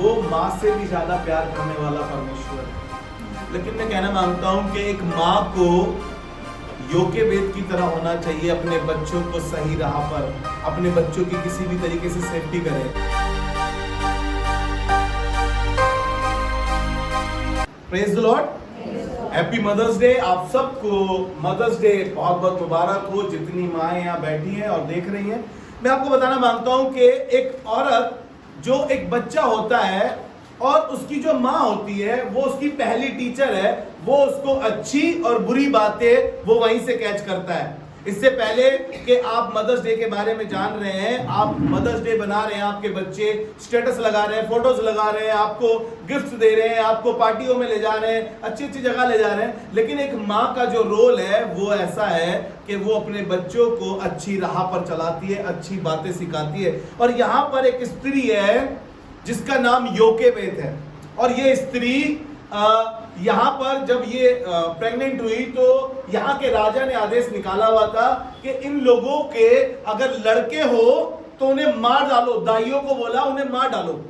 वो माँ से भी ज्यादा प्यार करने वाला परमेश्वर है। लेकिन मैं कहना मांगता हूं कि एक माँ को योकेबेद की तरह होना चाहिए, अपने बच्चों को सही राह पर, अपने बच्चों की किसी भी तरीके से सेफ्टी करे। Praise the Lord, happy mother's day. आप सबको मदर्स डे बहुत बहुत मुबारक हो, जितनी माएँ यहाँ बैठी हैं और देख रही हैं। मैं आपको बताना मांगता हूं कि एक औरत जो एक बच्चा होता है और उसकी जो माँ होती है वो उसकी पहली टीचर है, वो उसको अच्छी और बुरी बातें वो वहीं से कैच करता है। इससे पहले कि आप मदर्स डे के बारे में जान रहे हैं, आप मदर्स डे बना रहे हैं, आपके बच्चे स्टेटस लगा रहे हैं, फोटोज लगा रहे हैं, आपको गिफ्ट्स दे रहे हैं, आपको पार्टियों में ले जा रहे हैं, अच्छी अच्छी जगह ले जा रहे हैं। लेकिन एक माँ का जो रोल है वो ऐसा है कि वो अपने बच्चों को अच्छी राह पर चलाती है, अच्छी बातें सिखाती है। और यहाँ पर एक स्त्री है जिसका नाम योकेबेद है। और ये स्त्री यहाँ पर जब ये प्रेग्नेंट हुई तो यहाँ के राजा ने आदेश निकाला हुआ था कि इन लोगों के अगर लड़के हो तो उन्हें मार डालो, दाइयों को बोला उन्हें मार डालो।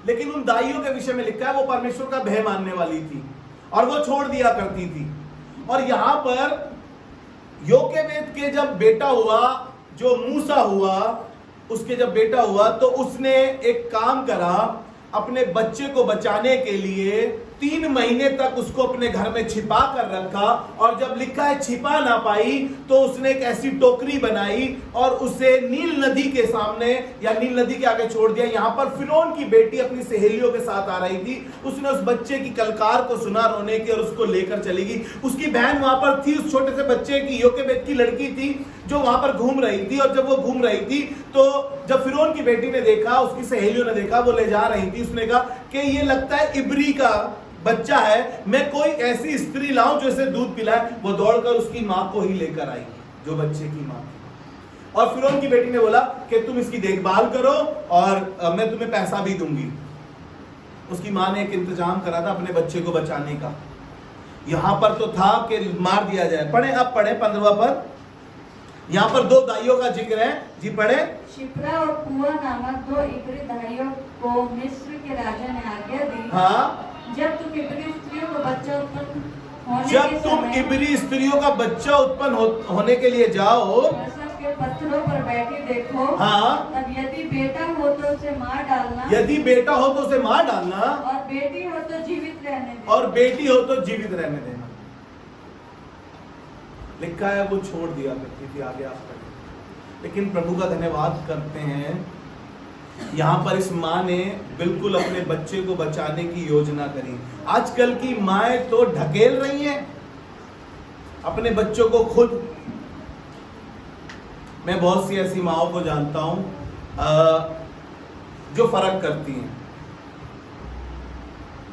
लेकिन उन दाइयों के विषय में लिखा है वो परमेश्वर का भय मानने वाली थी और वो छोड़ दिया करती थी। और यहाँ पर योकेबेद के जब बेटा हुआ, जो मूसा हुआ, उसके जब बेटा हुआ तो उसने एक काम करा, अपने बच्चे को बचाने के लिए 3 महीने तक उसको अपने घर में छिपा कर रखा। और जब लिखा है छिपा ना पाई तो उसने एक ऐसी टोकरी बनाई और उसे नील नदी के सामने या नील नदी के आगे छोड़ दिया। यहाँ पर फिरौन की बेटी अपनी सहेलियों के साथ आ रही थी, उसने उस बच्चे की कलकार को सुना रोने की और उसको लेकर चली गई। उसकी बहन वहां पर थी, उस छोटे से बच्चे की, योकेबेद की लड़की थी जो वहां पर घूम रही थी। और जब वो घूम रही थी तो जब फिरौन की बेटी ने देखा, उसकी सहेलियों ने देखा, वो ले जा रही थी, उसने कहा कि ये लगता है इब्री का बच्चा है, मैं कोई ऐसी स्त्री लाऊं जो इसे दूध पिलाए। वो दौड़कर उसकी मां को ही लेकर आई, जो बच्चे की मां थी। और फिरौन की बेटी ने बोला कि तुम इसकी देखभाल करो और मैं तुम्हें पैसा भी दूंगी। उसकी मां ने एक इंतजाम करा था अपने बच्चे को बचाने का। यहां पर तो था कि मार दिया जाए। पढ़े, अब पढ़े 15वां पद। यहाँ पर 2 दाइयों का जिक्र है जी, पढ़े। शिप्रा और पुआ नामक 2 इब्री दाइयों को मिस्र के राजा ने आज्ञा दी। हाँ, जब तुम इब्री स्त्रियों को बच्चा उत्पन्न होने के लिए जाओ, के पत्थरों पर बैठी देखो। हाँ, तब यदि बेटा हो तो उसे मार डालना, यदि बेटा हो तो उसे मार डालना, और बेटी हो तो जीवित रहने देना, और बेटी हो तो जीवित रहने देना। लिखा है वो छोड़ दिया करती थी, आगे आप पढ़ें। लेकिन प्रभु का धन्यवाद करते हैं, यहाँ पर इस माँ ने बिल्कुल अपने बच्चे को बचाने की योजना करी। आजकल की माएं तो ढकेल रही हैं अपने बच्चों को खुद। मैं बहुत सी ऐसी माओं को जानता हूं जो फर्क करती हैं।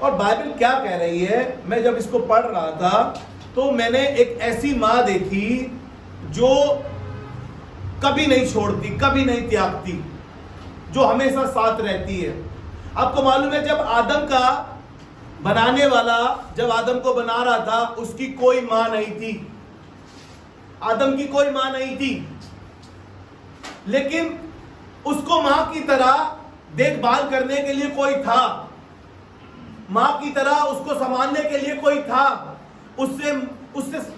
और बाइबल क्या कह रही है, मैं जब इसको पढ़ रहा था तो मैंने एक ऐसी माँ देखी जो कभी नहीं छोड़ती, कभी नहीं त्यागती, जो हमेशा साथ रहती है। आपको मालूम है जब आदम का बनाने वाला जब आदम को बना रहा था, उसकी कोई मां नहीं थी, आदम की कोई मां नहीं थी, लेकिन उसको मां की तरह देखभाल करने के लिए कोई था, मां की तरह उसको संभालने के लिए कोई था, उससे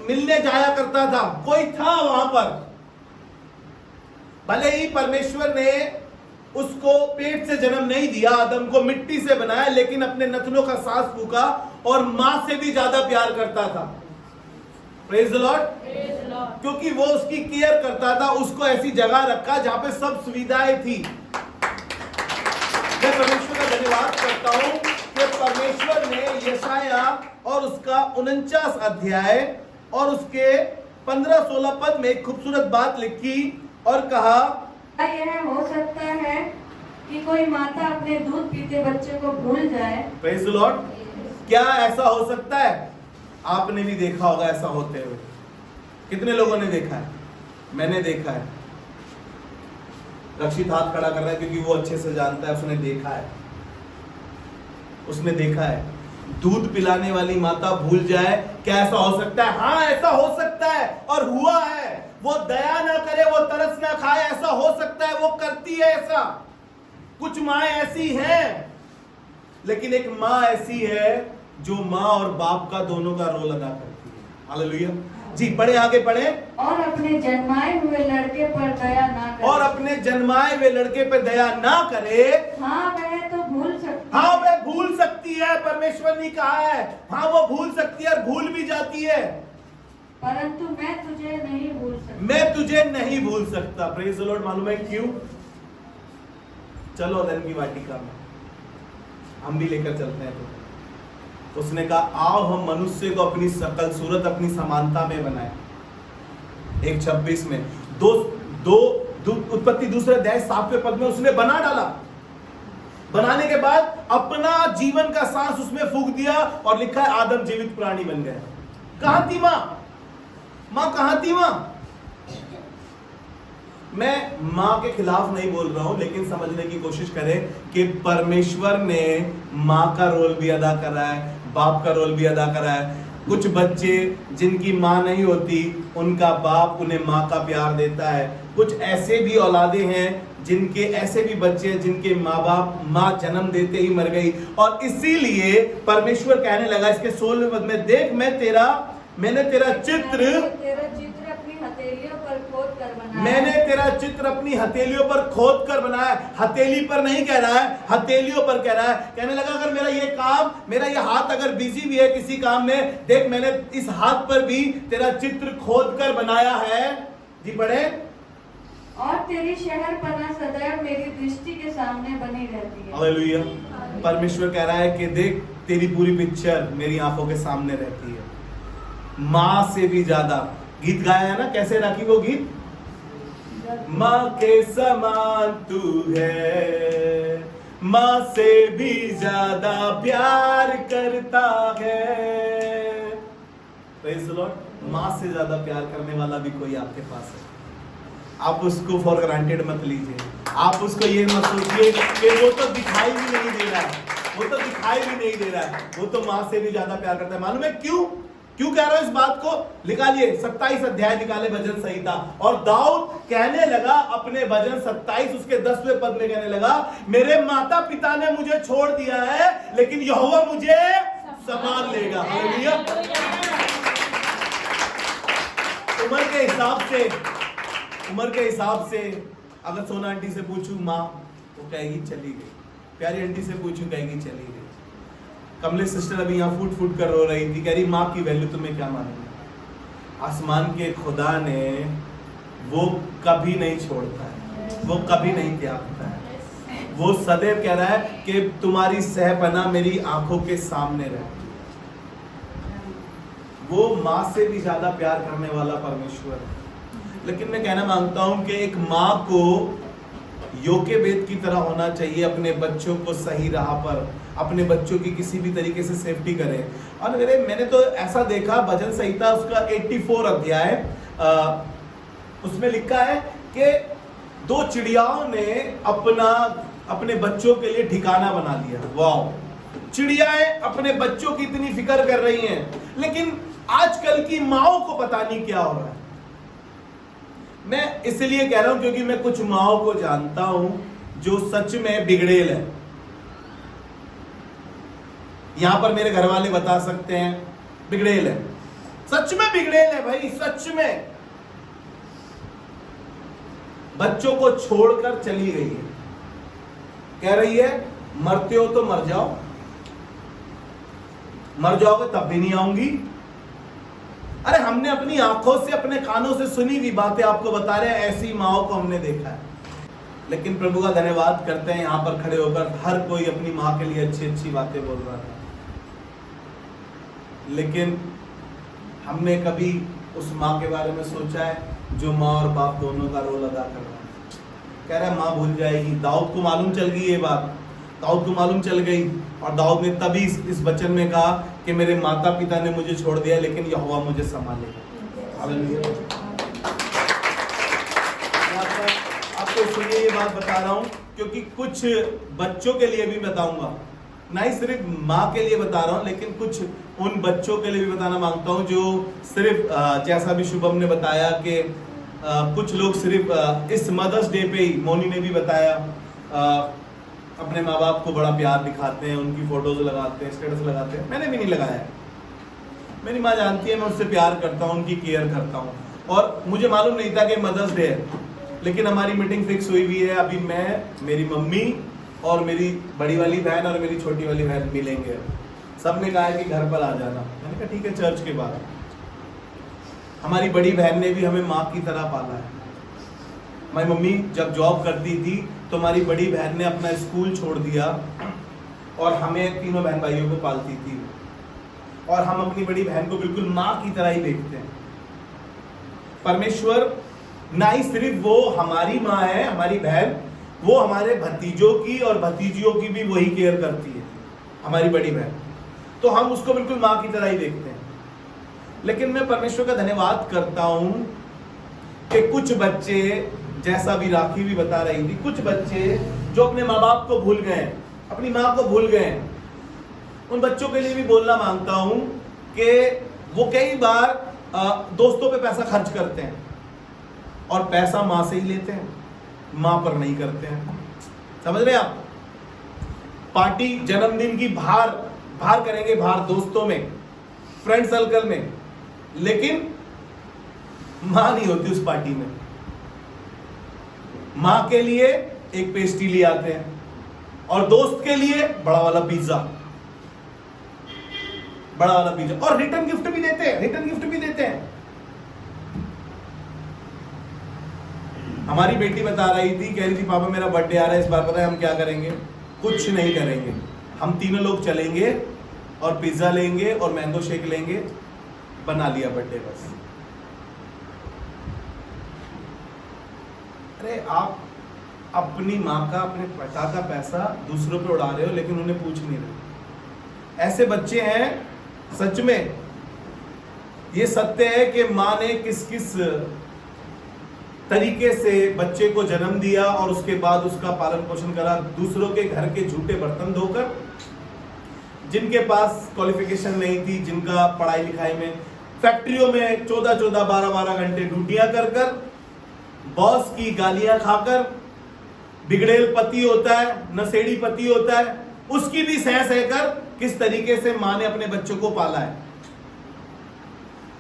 मिलने जाया करता था, कोई था वहां पर। भले ही परमेश्वर ने उसको पेट से जन्म नहीं दिया, आदम को मिट्टी से बनाया, लेकिन अपने नथनों का सांस फूका और मां से भी ज्यादा प्यार करता था। Praise the Lord. क्योंकि वो उसकी केयर करता था, उसको ऐसी जगह रखा जहां पे सब सुविधाएं थी। मैं परमेश्वर का धन्यवाद करता हूं कि परमेश्वर ने यशाया और उसका 49 अध्याय और उसके 15-16 पद में एक खूबसूरत बात लिखी और कहा, यह हो सकता है कि कोई माता अपने दूध पीते बच्चे को भूल जाए। Praise the Lord. क्या ऐसा हो सकता है? आपने भी देखा होगा ऐसा होते हुए। कितने लोगों ने देखा है? मैंने देखा है। रक्षित हाथ खड़ा कर रहा है क्योंकि वो अच्छे से जानता है, उसने देखा है, उसने देखा है। दूध पिलाने वाली माता भूल जाए, क्या ऐसा हो सकता है? हाँ, ऐसा हो सकता है और हुआ है। वो दया ना करे, वो तरस ना खाए, ऐसा हो सकता है, वो करती है ऐसा। कुछ माएं ऐसी हैं लेकिन एक माँ ऐसी है जो माँ और बाप का दोनों का रोल अदा करती है। हालेलुया। जी पढ़े, आगे पढ़े। और अपने जन्माए हुए लड़के पर दया ना करे। और अपने जन्माए हुए लड़के पर दया ना करे। हाँ वह तो भूल सकती हाँ है। वह भूल सकती है, परमेश्वर ने कहा है। हाँ वो भूल सकती है और भूल भी जाती है, परंतु मैं तुझे नहीं भूल सकता। मैं तुझे नहीं भूल सकता। Praise the Lord. मालूम है क्यों? चलो अदन की वाटिका में हम भी लेकर चलते हैं। तो उसने कहा आओ हम मनुष्य को अपनी शकल सूरत अपनी समानता में बनाए। 1:26 में उत्पत्ति दूसरे अध्याय 7वें पद में उसने बना डाला। बनाने के बाद अपना जीवन का सांस उसमें फूंक दिया और लिखा है आदम जीवित प्राणी बन गया। कहां थी मां? मां कहां थी मां? मैं मां के खिलाफ नहीं बोल रहा हूं, लेकिन समझने की कोशिश करें कि परमेश्वर ने मां का रोल भी अदा करा है, बाप का रोल भी अदा करा है। कुछ बच्चे जिनकी मां नहीं होती, उनका बाप उन्हें मां का प्यार देता है। कुछ ऐसे भी औलादे हैं जिनके ऐसे भी बच्चे हैं जिनके माँ बाप माँ जन्म देते ही मर गई, और इसीलिए परमेश्वर कहने लगा इसके 16वें पद में, देख मैंने तेरा चित्र अपनी हथेलियों पर खोद कर बनाया। मैंने तेरा चित्र अपनी हथेलियों पर खोद कर बनाया। हथेली पर नहीं कह रहा है, हथेलियों पर कह रहा है। कहने लगा अगर मेरा ये हाथ अगर बिजी भी है किसी काम में, देख मैंने इस हाथ पर भी तेरा चित्र खोद कर बनाया है। जी पढ़े। और तेरी शहरपनाह सदैव मेरी दृष्टि के सामने बनी रहती है। हालेलुया। परमेश्वर कह रहा है कि देख तेरी पूरी पिक्चर मेरी आंखों के सामने रहती है। माँ से भी ज्यादा, गीत गाया है ना, कैसे राखी वो गीत, माँ के समान तू है, माँ से भी ज्यादा प्यार करता है। Praise the Lord. माँ से ज्यादा प्यार करने वाला भी कोई आपके पास है। आप उसको फॉर ग्रांटेड मत लीजिए। आप उसको ये मत सोचिए कि वो तो दिखाई भी नहीं दे रहा है, वो तो माँ से भी ज्यादा प्यार करता है। मालूम है क्यों कह रहा हूं इस बात को? निकालिए 27 अध्याय निकाले भजन संहिता, और दाऊद कहने लगा अपने भजन 27 उसके 10वें पद में कहने लगा, मेरे माता पिता ने मुझे छोड़ दिया है लेकिन यहोवा मुझे संभाल लेगा। हालेलुया। उम्र के हिसाब से अगर सोना आंटी से पूछूं माँ, वो कहेगी चली गई। प्यारी आंटी से पूछूं कहेगी चली गई। कमलेश सिस्टर अभी यहाँ फूट कर रो रही थी, कह रही माँ की वैल्यू तुम्हें क्या मालूम। आसमान के खुदा ने वो कभी नहीं छोड़ता है, वो कभी नहीं त्यागता है। वो सदैव कह रहा है कि तुम्हारी सहपना मेरी आंखों के सामने रहती है। वो माँ से भी ज्यादा प्यार करने वाला परमेश्वर है। लेकिन मैं कहना मांगता हूं कि एक माँ को योकेबेद की तरह होना चाहिए, अपने बच्चों को सही राह पर, अपने बच्चों की किसी भी तरीके से सेफ्टी करे। और मैंने तो ऐसा देखा, भजन संहिता उसका 84 अध्याय उसमें लिखा है कि 2 चिड़ियाओं ने अपने बच्चों के लिए ठिकाना बना लिया। वाह, चिड़ियाएं अपने बच्चों की इतनी फिक्र कर रही हैं, लेकिन आजकल की माओ को पता नहीं क्या हो रहा है। मैं इसलिए कह रहा हूं क्योंकि मैं कुछ माओ को जानता हूं जो सच में बिगड़ेल है। यहां पर मेरे घर वाले बता सकते हैं बिगड़ेल है, सच में बिगड़ेल है भाई, सच में। बच्चों को छोड़कर चली गई है, कह रही है मरते हो तो मर जाओ, मर जाओगे तब भी नहीं आऊंगी। अरे हमने अपनी आंखों से अपने कानों से सुनी हुई बातें आपको बता रहे हैं, ऐसी माओ को हमने देखा है। लेकिन प्रभु का धन्यवाद करते हैं, यहां पर खड़े होकर हर कोई अपनी माँ के लिए अच्छी अच्छी बातें बोल रहा था, लेकिन हमने कभी उस माँ के बारे में सोचा है जो माँ और बाप दोनों का रोल अदा कर रहा है। कह रहा है माँ भूल जाएगी। दाऊद को मालूम चल गई ये बात, दाऊद को मालूम चल गई, और दाऊद ने तभी इस वचन में कहा कि मेरे माता पिता ने मुझे छोड़ दिया लेकिन यहोवा मुझे संभालेगा। हालेलुया। आपको इसलिए ये बात बता रहा हूं क्योंकि कुछ बच्चों के लिए भी बताऊंगा, नहीं सिर्फ माँ के लिए बता रहा हूं, लेकिन कुछ उन बच्चों के लिए भी बताना मांगता हूं जो सिर्फ जैसा भी शुभम ने बताया कि कुछ लोग सिर्फ इस मदर्स डे पे ही, मोनी ने भी बताया, अपने माँ बाप को बड़ा प्यार दिखाते हैं, उनकी फोटोज लगाते हैं, स्टेटस लगाते हैं। मैंने भी नहीं लगाया है। मेरी माँ जानती है मैं उससे प्यार करता हूँ, उनकी केयर करता हूँ। और मुझे मालूम नहीं था कि मदर्स डे है, लेकिन हमारी मीटिंग फिक्स हुई हुई है। अभी मैं, मेरी मम्मी और मेरी बड़ी वाली बहन और मेरी छोटी वाली बहन मिलेंगे। सब ने कहा है कि घर पर आ जाना। मैंने कहा ठीक है, चर्च के बाद। हमारी बड़ी बहन ने भी हमें माँ की तरह पाला है। हमारी मम्मी जब जॉब करती थी तो हमारी बड़ी बहन ने अपना स्कूल छोड़ दिया और हमें तीनों बहन भाइयों को पालती थी। और हम अपनी बड़ी बहन को बिल्कुल माँ की तरह ही देखते हैं। परमेश्वर ना ही सिर्फ वो हमारी माँ है, हमारी बहन, वो हमारे भतीजों की और भतीजियों की भी वही केयर करती है, हमारी बड़ी बहन। तो हम उसको बिल्कुल माँ की तरह ही देखते हैं। लेकिन मैं परमेश्वर का धन्यवाद करता हूं कि कुछ बच्चे, जैसा भी राखी भी बता रही थी, कुछ बच्चे जो अपने माँ बाप को भूल गए, अपनी माँ को भूल गए, उन बच्चों के लिए भी बोलना मांगता हूं कि वो कई बार दोस्तों पे पैसा खर्च करते हैं और पैसा माँ से ही लेते हैं, माँ पर नहीं करते हैं। समझ रहे आप? पार्टी, जन्मदिन की बाहर करेंगे, बाहर दोस्तों में, फ्रेंड सर्कल में, लेकिन माँ नहीं होती उस पार्टी में। माँ के लिए एक पेस्ट्री ले आते हैं और दोस्त के लिए बड़ा वाला पिज्जा, बड़ा वाला पिज्जा, और रिटर्न गिफ्ट भी देते हैं, रिटर्न गिफ्ट भी देते हैं। हमारी बेटी बता रही थी, कह रही थी पापा मेरा बर्थडे आ रहा है इस बार, पता है हम क्या करेंगे? कुछ नहीं करेंगे, हम तीनों लोग चलेंगे और पिज्जा लेंगे और मैंगो शेक लेंगे, बना लिया बर्थडे बस। अरे आप अपनी माँ का, अपने पिता का पैसा दूसरों पे उड़ा रहे हो, लेकिन उन्हें पूछ नहीं रहे। ऐसे बच्चे हैं। सच में ये सत्य है कि माँ ने किस किस तरीके से बच्चे को जन्म दिया और उसके बाद उसका पालन पोषण करा। दूसरों के घर के झूठे बर्तन धोकर, जिनके पास क्वालिफिकेशन नहीं थी, जिनका पढ़ाई लिखाई में, फैक्ट्रियों में 14-14, 12-12 घंटे ड्यूटियां कर, बॉस की गालियां खाकर, बिगड़ेल पति होता है, नशेड़ी पति होता है, उसकी भी सह सहकर किस तरीके से मां ने अपने बच्चों को पाला है।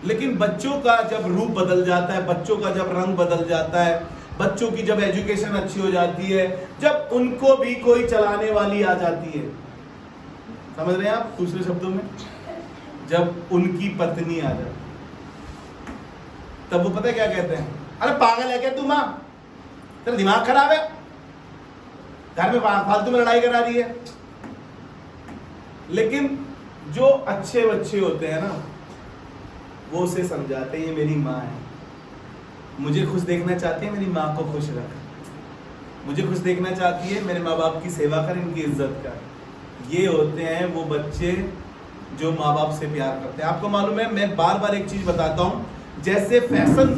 लेकिन बच्चों का जब रूप बदल जाता है, बच्चों का जब रंग बदल जाता है, बच्चों की जब एजुकेशन अच्छी हो जाती है, जब उनको भी कोई चलाने वाली आ जाती है, समझ रहे हैं आप? दूसरे शब्दों में, जब उनकी पत्नी आ जाती, तब वो पता है क्या कहते हैं? अरे पागल है क्या तू माँ? तेरा दिमाग खराब है? घर में फालतू में लड़ाई करा रही है। लेकिन जो अच्छे बच्चे होते हैं ना, वो उसे समझाते हैं ये मेरी माँ है, मुझे खुश देखना चाहती है, मेरी माँ को खुश रख, मुझे खुश देखना चाहती है, मेरे माँ बाप की सेवा कर, इनकी इज्जत कर। ये होते हैं वो बच्चे जो माँ बाप से प्यार करते हैं। आपको मालूम है, मैं बार बार एक चीज बताता हूँ, जैसे फैशन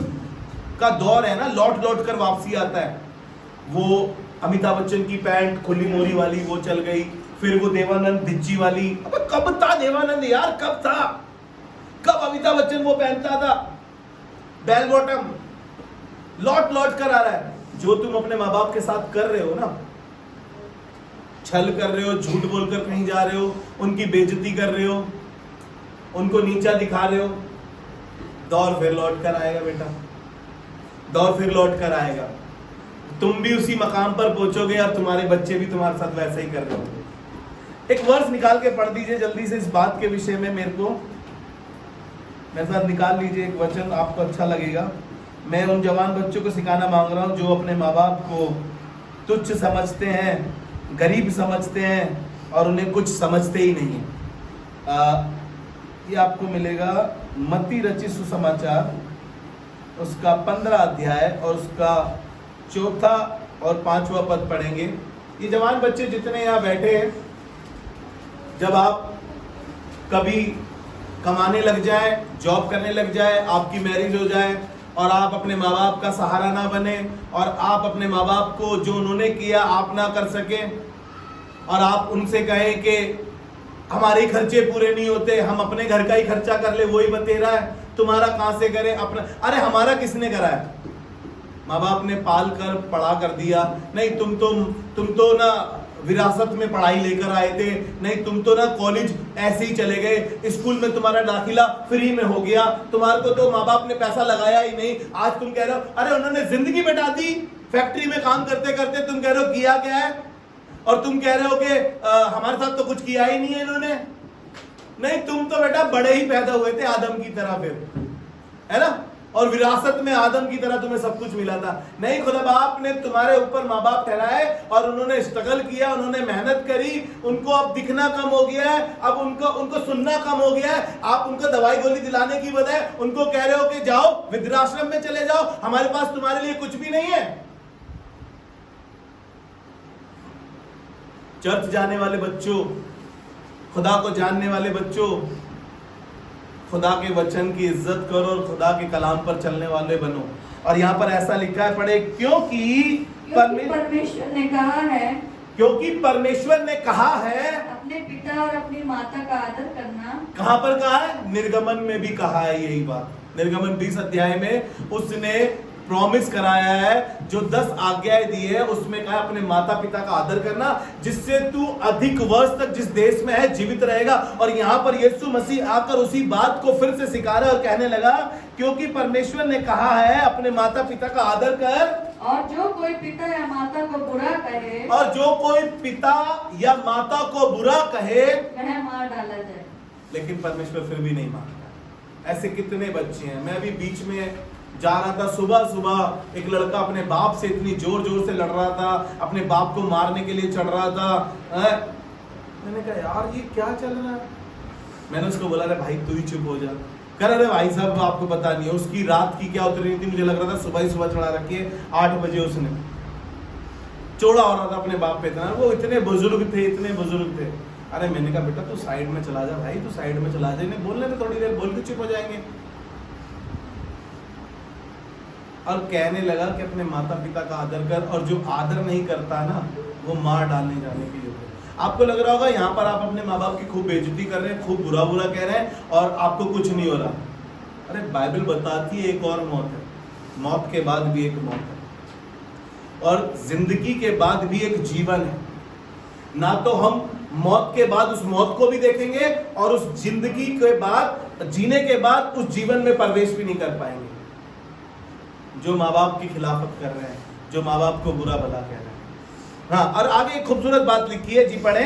का दौर है ना, लौट लौट कर वापसी आता है। वो अमिताभ बच्चन की पैंट खुली मोरी वाली वो चल गई, फिर वो देवानंद भिज्जी वाली। अब कब था देवानंद यार, कब था? कब अमिताभ बच्चन वो पहनता था? बेल बॉटम लौट लौट कर आ रहा है। जो तुम अपने माँ बाप के साथ कर रहे हो ना, छल कर रहे हो, झूठ बोलकर कहीं जा रहे हो, उनकी बेइज्जती कर रहे हो, उनको नीचा दिखा रहे हो, दौर फिर लौट कर आएगा बेटा, दौर फिर लौट कर आएगा। तुम भी उसी मकाम पर पहुंचोगे और तुम्हारे बच्चे भी तुम्हारे साथ वैसा ही कर रहे होंगे। एक वर्ष निकाल के पढ़ दीजिए जल्दी से इस बात के विषय में, मेरे साथ निकाल लीजिए एक वचन, आपको अच्छा लगेगा। मैं उन जवान बच्चों को सिखाना मांग रहा हूँ जो अपने माँ बाप को तुच्छ समझते हैं, गरीब समझते हैं और उन्हें कुछ समझते ही नहीं है। ये आपको मिलेगा मत्ती रचित सुसमाचार, उसका 15 अध्याय और उसका 4 और 5वां पद पढ़ेंगे। ये जवान बच्चे जितने यहाँ बैठे हैं, जब आप कभी कमाने लग जाए, जॉब करने लग जाए, आपकी मैरिज हो जाए और आप अपने माँ बाप का सहारा ना बने और आप अपने माँ बाप को जो उन्होंने किया आप ना कर सके और आप उनसे कहें कि हमारे खर्चे पूरे नहीं होते, हम अपने घर का ही खर्चा कर ले, वही बतेरा है, तुम्हारा कहाँ से करें अपना? अरे हमारा किसने करा है? माँ बाप ने पाल कर पढ़ा कर दिया नहीं। तुम तो ना विरासत में पढ़ाई लेकर आए थे, नहीं तुम तो ना कॉलेज ऐसे ही चले गए, स्कूल में तुम्हारा दाखिला फ्री में हो गया, तुम्हारे को तो माँ बाप ने पैसा लगाया ही नहीं, आज तुम कह रहे हो अरे उन्होंने जिंदगी बिता दी फैक्ट्री में काम करते करते, तुम कह रहे हो किया क्या है, और तुम कह रहे हो कि हमारे साथ तो कुछ किया ही नहीं है इन्होंने। नहीं, तुम तो बेटा बड़े ही पैदा हुए थे आदम की तरह, फिर है ना, और विरासत में आदम की तरह तुम्हें सब कुछ मिला था। नहीं, खुदा बाप ने तुम्हारे ऊपर माँ बाप ठहराए और उन्होंने स्ट्रगल किया, उन्होंने मेहनत करी, उनको अब दिखना कम हो गया है, अब उनको सुनना कम हो गया है। आप उनको दवाई गोली दिलाने की बजाय उनको कह रहे हो कि जाओ वृद्धाश्रम में चले जाओ, हमारे पास तुम्हारे लिए कुछ भी नहीं है। चर्च जाने वाले बच्चों, खुदा को जानने वाले बच्चों, खुदा के वचन की इज्जत करो और खुदा के कलाम पर चलने वाले बनो। और यहाँ पर ऐसा लिखा है, पढ़े, क्योंकि परमेश्वर ने कहा है, क्योंकि परमेश्वर ने कहा है अपने पिता और अपनी माता का आदर करना। कहां पर कहा है? निर्गमन में भी कहा है यही बात। निर्गमन 20 अध्याय में उसने प्रॉमिस कराया है, जो 10 आज्ञाएं दी है उसमें कहा अपने माता पिता का आदर करना, जिससे तू अधिक वर्ष तक जिस देश में है जीवित रहेगा। और यहाँ पर यीशु मसीह आकर उसी बात को फिर से सिखा रहा है और कहने लगा, क्योंकि परमेश्वर ने कहा है अपने माता पिता का आदर कर, और जो कोई पिता या माता को बुरा कहे, और जो कोई पिता या माता को बुरा कहे वह मार डाला जाए। लेकिन परमेश्वर फिर भी नहीं मानता। ऐसे कितने बच्चे हैं। मैं भी बीच में जा रहा था, सुबह सुबह एक लड़का अपने बाप से इतनी जोर जोर से लड़ रहा था, अपने बाप को मारने के लिए चढ़ रहा था। मैंने कहा यार ये क्या चल रहा है। मैंने उसको बोला, अरे भाई तू ही चुप हो जा। कह रहे भाई साहब आपको पता नहीं है उसकी रात की क्या उतरी थी, मुझे लग रहा था सुबह ही सुबह चढ़ा रखी है, 8 बजे उसने चौड़ा हो रहा था अपने बाप पे। इतना वो इतने बुजुर्ग थे, इतने बुजुर्ग थे। अरे मैंने कहा बेटा तू साइड में चला जा भाई, तू साइड में चला जा, इन्हें बोलने में थोड़ी देर बोल के चुप हो जाएंगे। और कहने लगा कि अपने माता पिता का आदर कर, और जो आदर नहीं करता ना वो मार डालने जाने के लिए। आपको लग रहा होगा यहाँ पर आप अपने माँ बाप की खूब बेइज्जती कर रहे हैं, खूब बुरा बुरा कह रहे हैं और आपको कुछ नहीं हो रहा। अरे बाइबल बताती है एक और मौत है, मौत के बाद भी एक मौत है, और जिंदगी के बाद भी एक जीवन है। ना तो हम मौत के बाद उस मौत को भी देखेंगे और उस जिंदगी के बाद, जीने के बाद उस जीवन में प्रवेश भी नहीं कर पाएंगे। जो माँ बाप की खिलाफत कर रहे हैं, जो माँ बाप को बुरा भला कह रहे हैं। हाँ, और आगे एक खूबसूरत बात लिखी है, जी पढ़े।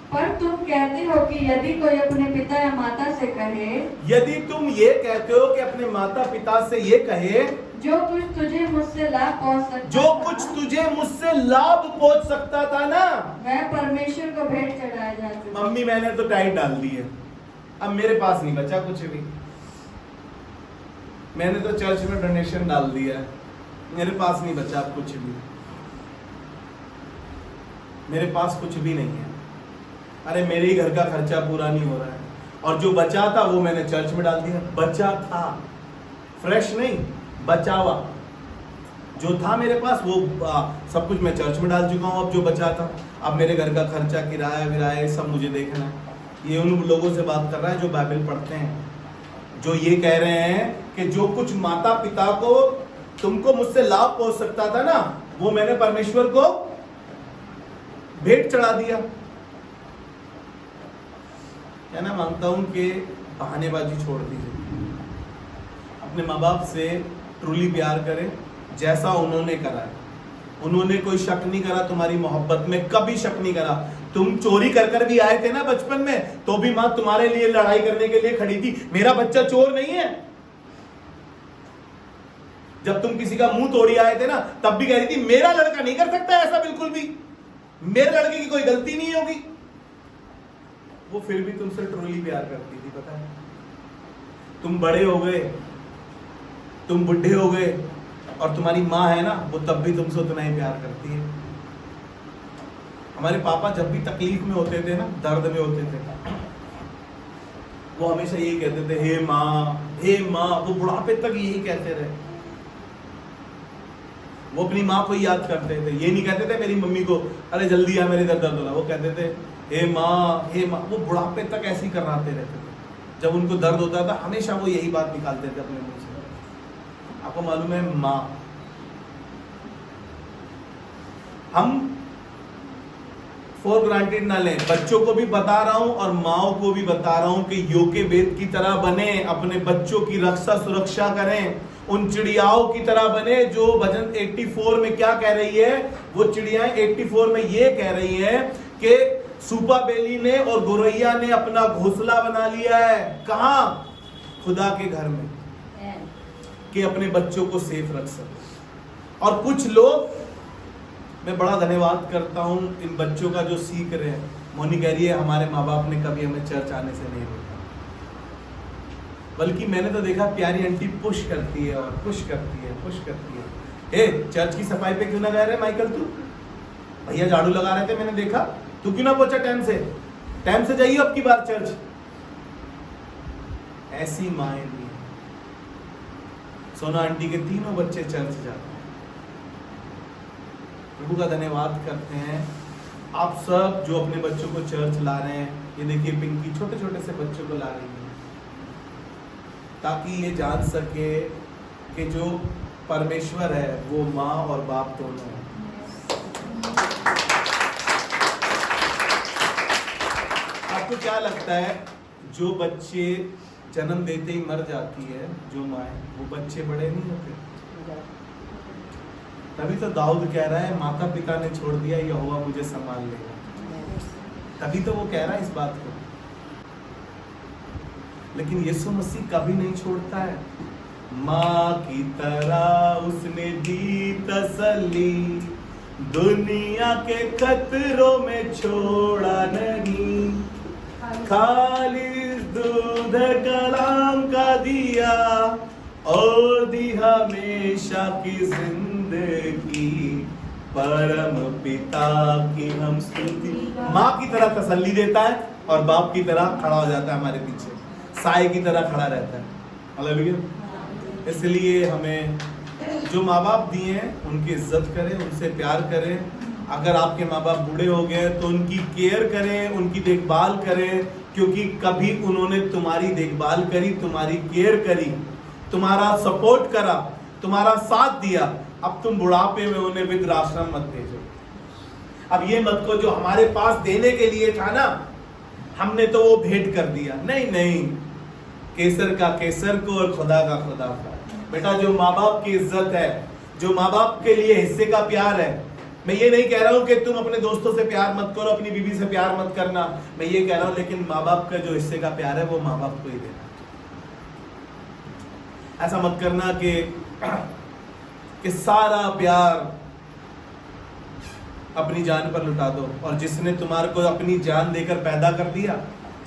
पर तुम कहते हो कि यदि कोई अपने पिता या माता से कहे, यदि तुम ये कहते हो कि अपने माता पिता से ये कहे, जो कुछ तुझे मुझसे लाभ पहुंच सकता, जो कुछ तुझे मुझसे लाभ पहुंच सकता था ना, मैं परमेश्वर को भेंट चढ़ाया जा चुका। मम्मी मैंने तो टाइट डाल दी है, अब मेरे पास नहीं बचा कुछ भी। मैंने तो चर्च में डोनेशन डाल दिया है, मेरे पास नहीं बचा अब कुछ भी, मेरे पास कुछ भी नहीं है। अरे मेरे ही घर का खर्चा पूरा नहीं हो रहा है, और जो बचा था वो मैंने चर्च में डाल दिया। बचा था, फ्रेश नहीं, बचा हुआ जो था मेरे पास वो सब कुछ मैं चर्च में डाल चुका हूँ। अब जो बचा था, अब मेरे घर का खर्चा, किराया विराया सब मुझे देखना है। ये उन लोगों से बात कर रहा है जो बाइबल पढ़ते हैं, जो ये कह रहे हैं कि जो कुछ माता पिता को तुमको मुझसे लाभ पहुंच सकता था ना, वो मैंने परमेश्वर को भेंट चढ़ा दिया। कहना मांगता हूं कि बहानेबाजी छोड़ दीजिए, अपने माँ बाप से ट्रूली प्यार करें जैसा उन्होंने करा है। उन्होंने कोई शक नहीं करा तुम्हारी मोहब्बत में, कभी शक नहीं करा। तुम चोरी कर कर भी आए थे ना बचपन में, तो भी माँ तुम्हारे लिए लड़ाई करने के लिए खड़ी थी। मेरा बच्चा चोर नहीं है। जब तुम किसी का मुंह तोड़ी आए थे ना, तब भी कह रही थी मेरा लड़का नहीं कर सकता ऐसा, बिल्कुल भी मेरे लड़के की कोई गलती नहीं होगी। वो फिर भी तुमसे ट्रूली प्यार करती थी, पता है। तुम बड़े हो गए, तुम बुढ़े हो गए, और तुम्हारी माँ है ना, वो तब भी तुमसे उतना ही प्यार करती है। हमारे पापा जब भी तकलीफ में होते थे ना, दर्द में होते थे, वो हमेशा यही कहते थे, हे माँ, हे माँ। वो बुढ़ापे तक यही कहते रहे। वो अपनी माँ को ही याद करते थे, ये नहीं कहते थे मेरी मम्मी को अरे जल्दी आ मेरे इधर दर्द हो रहा। वो कहते थे हे माँ, हे माँ। वो बुढ़ापे तक ऐसे ही कराते रहते थे। जब उनको दर्द होता था हमेशा वो यही बात निकालते थे अपने मुंह से। आपको मालूम है, माँ, हम फॉर ग्रांटेड ना लें। बच्चों को भी बता रहा हूं और माओ को भी बता रहा हूं कि योके वेद की तरह बने, अपने बच्चों की रक्षा सुरक्षा करें, उन चिड़ियाओं की तरह बने जो भजन 84 में क्या कह रही है, वो चिड़ियाएं 84 में ये कह रही है कि सूपा बेली ने और गोरैया ने अपना घोंसला बना लिया है। कहां? खुदा के घर में, कि अपने बच्चों को सेफ रख सके। और कुछ लोग, मैं बड़ा धन्यवाद करता हूं इन बच्चों का जो सीख रहे हैं। मोनी कह रही है हमारे माँ बाप ने कभी हमें चर्च आने से नहीं रोका, बल्कि मैंने तो देखा प्यारी आंटी पुश करती है और पुश करती है। ए चर्च की सफाई पे क्यों ना गए रहे माइकल? तू भैया झाड़ू लगा रहे थे, मैंने देखा, तू क्यों ना पहुंचा टाइम से जाइए अब की बार चर्च। ऐसी माएं भी। सोना आंटी के 3 बच्चे चर्च जाते हैं। प्रभु का धन्यवाद करते हैं आप सब जो अपने बच्चों को चर्च ला रहे हैं। ये देखिए पिंकी छोटे छोटे से बच्चों को ला रही है ताकि ये जान सके कि जो परमेश्वर है वो माँ और बाप दोनों है। आपको क्या लगता है जो बच्चे जन्म देते ही मर जाती है जो माँ, वो बच्चे बड़े नहीं होते? तभी तो दाऊद कह रहा है माता पिता ने छोड़ दिया, यहोवा मुझे संभाल लेगा। तभी तो वो कह रहा है इस बात को। लेकिन यीशु मसीह कभी नहीं छोड़ता है। माँ की तरह उसने दी तसल्ली, दुनिया के खतरों में छोड़ा नहीं, खाली दूध कलाम का दिया और दी हमेशा की जिंदगी, परम पिता की हम स्तुति। माँ की तरह तसल्ली देता है और बाप की तरह खड़ा हो जाता है हमारे पीछे, साए की तरह खड़ा रहता है। हालेलुया। इसलिए हमें जो माँ बाप दिए हैं उनकी इज्जत करें, उनसे प्यार करें। अगर आपके माँ बाप बूढ़े हो गए तो उनकी केयर करें, उनकी देखभाल करें, क्योंकि कभी उन्होंने तुम्हारी देखभाल करी, तुम्हारी केयर करी, तुम्हारा सपोर्ट करा, तुम्हारा साथ दिया। अब तुम बुढ़ापे में उन्हें वृद्धाश्रम मत भेजो। अब ये मत को जो हमारे पास देने के लिए था ना, हमने तो वो भेंट कर दिया। नहीं, केसर का केसर को और खुदा का खुदा का। बेटा जो माँ बाप की इज्जत है, जो माँ बाप के लिए हिस्से का प्यार है, मैं ये नहीं कह रहा हूं कि तुम अपने दोस्तों से प्यार मत करो, अपनी बीवी से प्यार मत करना, मैं ये कह रहा हूं लेकिन माँ बाप का जो हिस्से का प्यार है वो माँ बाप को ही देना। ऐसा मत करना कि सारा प्यार अपनी जान पर लुटा दो और जिसने तुम्हारे को अपनी जान देकर पैदा कर दिया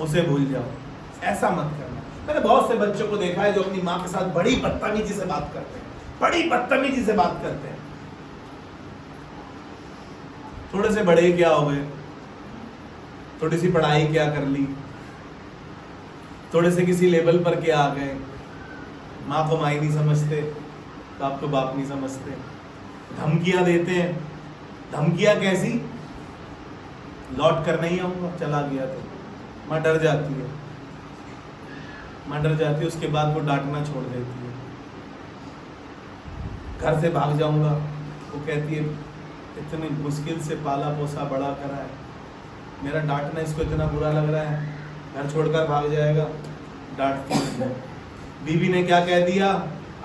उसे भूल जाओ। ऐसा मत करना। मैंने बहुत से बच्चों को देखा है जो अपनी माँ के साथ बड़ी बदतमीजी से बात करते हैं, बड़ी बदतमीजी से बात करते हैं। थोड़े से बड़े क्या हो गए, थोड़ी सी पढ़ाई क्या कर ली, थोड़े से किसी लेवल पर क्या आ गए, माँ को माँ नहीं समझते, बाप को बाप नहीं समझते, धमकियां देते हैं। धमकियां कैसी? लौट कर नहीं आऊंगा, चला गया तो माँ डर जाती है, माँ डर जाती है। उसके बाद वो डांटना छोड़ देती है। घर से भाग जाऊंगा, वो कहती है इतनी मुश्किल से पाला पोसा बड़ा करा है, मेरा डांटना इसको इतना बुरा लग रहा है, घर छोड़कर भाग जाएगा, डांटती है। बीवी ने क्या कह दिया,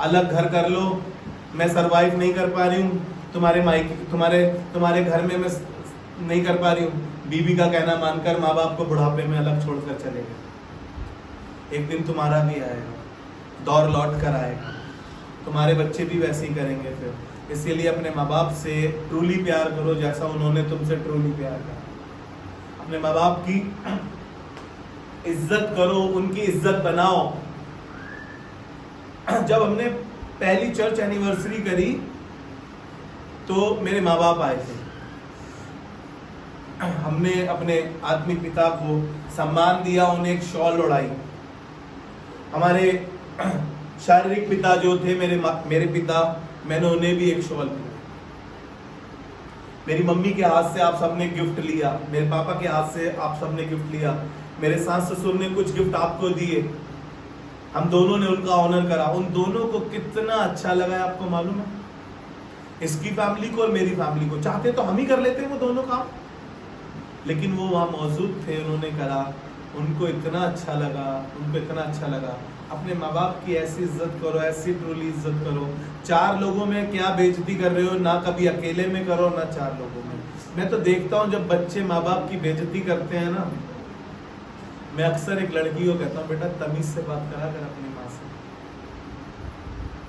अलग घर कर लो, मैं सरवाइव नहीं कर पा रही हूँ, तुम्हारे घर में मैं नहीं कर पा रही हूँ। बीवी का कहना मानकर माँ बाप को बुढ़ापे में अलग छोड़कर चले गए। एक दिन तुम्हारा भी आएगा, दौर लौट कर आएगा, तुम्हारे बच्चे भी वैसे ही करेंगे फिर। इसीलिए अपने माँ बाप से ट्रूली प्यार करो जैसा उन्होंने तुमसे ट्रूली प्यार करा। अपने माँ बाप की इज्जत करो, उनकी इज्जत बनाओ। जब हमने पहली चर्च एनिवर्सरी करी तो मेरे माँ बाप आए थे। हमने अपने आत्मिक पिता को सम्मान दिया, उन्हें एक शॉल ओढ़ाई। हमारे शारीरिक पिता जो थे मेरे पिता, मैंने उन्हें भी एक शॉल दिया। मेरी मम्मी के हाथ से आप सबने गिफ्ट लिया, मेरे पापा के हाथ से आप सबने गिफ्ट लिया, मेरे सास ससुर ने कुछ गिफ्ट आपको दिए, हम दोनों ने उनका ऑनर करा। उन दोनों को कितना अच्छा लगा है आपको मालूम है? इसकी फैमिली को और मेरी फैमिली को। चाहते तो हम ही कर लेते हैं वो दोनों काम, लेकिन वो वहाँ मौजूद थे, उन्होंने करा, उनको इतना अच्छा लगा, उनको इतना अच्छा लगा। अपने माँ बाप की ऐसी इज्जत करो, ऐसी ट्रूली इज्जत करो। 4 लोगों में क्या बेइज्जती कर रहे हो, ना कभी अकेले में करो ना 4 लोगों में। मैं तो देखता हूँ जब बच्चे माँ बाप की बेइज्जती करते हैं ना, मैं अक्सर एक लड़की को कहता हूँ, बेटा तमीज से बात करा कर अपनी माँ से,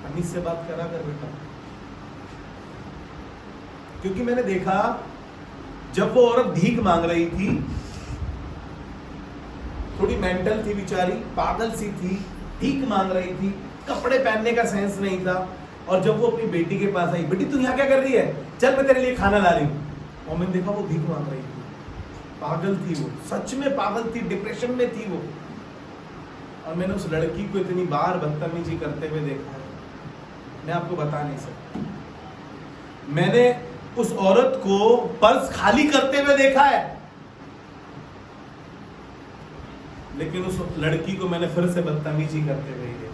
तमीज से बात करा कर बेटा। क्योंकि मैंने देखा जब वो औरत भीख मांग रही थी, थोड़ी मेंटल थी बेचारी, पागल सी थी, भीख मांग रही थी, कपड़े पहनने का सेंस नहीं था। और जब वो अपनी बेटी के पास आई, बेटी तू यहाँ क्या कर रही है, चल मैं तेरे लिए खाना ला रही हूँ। और मैंने देखा वो भीख मांग रही थी, पागल थी वो, सच में पागल थी, डिप्रेशन में थी वो। और मैंने उस लड़की को इतनी बार बदतमीजी करते हुए देखा है, मैं आपको बता नहीं सकता। मैंने उस औरत को पर्स खाली करते हुए देखा है, लेकिन उस लड़की को मैंने फिर से बदतमीजी करते हुए ही देखा।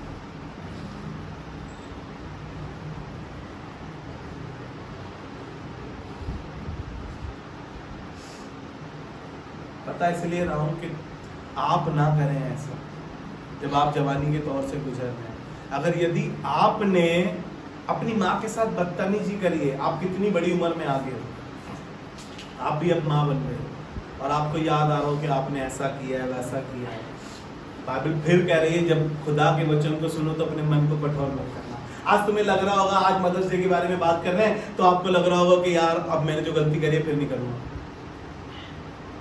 पता इसलिए रहा हूं कि आप ना करें ऐसा जब आप जवानी के दौर से गुजर रहे हैं। अगर यदि आपने अपनी माँ के साथ बदतमीजी करी है, आप कितनी बड़ी उम्र में आ गए हो, आप भी अब माँ बन गए हो और आपको याद आ रहा हो कि आपने ऐसा किया है वैसा किया है। बाइबल फिर कह रही है जब खुदा के वचन को सुनो तो अपने मन को कठोर मत करना। आज तुम्हें लग रहा होगा, आज मदर्स डे के बारे में बात कर रहे हैं तो आपको लग रहा होगा कि यार अब मैंने जो गलती करी है फिर नहीं करूंगा,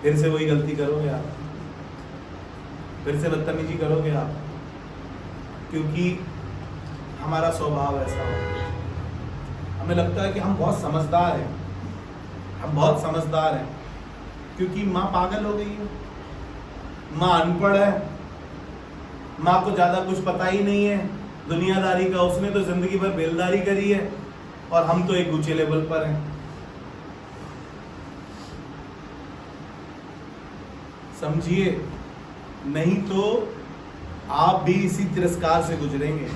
फिर से वही गलती करोगे आप, फिर से बदतमीजी करोगे आप, क्योंकि हमारा स्वभाव ऐसा है। हमें लगता है कि हम बहुत समझदार हैं, हम बहुत समझदार हैं, क्योंकि माँ पागल हो गई है, माँ अनपढ़ है, माँ को ज्यादा कुछ पता ही नहीं है दुनियादारी का, उसने तो जिंदगी भर बेलदारी करी है और हम तो एक ऊंचे लेवल पर हैं। समझिए, नहीं तो आप भी इसी तिरस्कार से गुजरेंगे।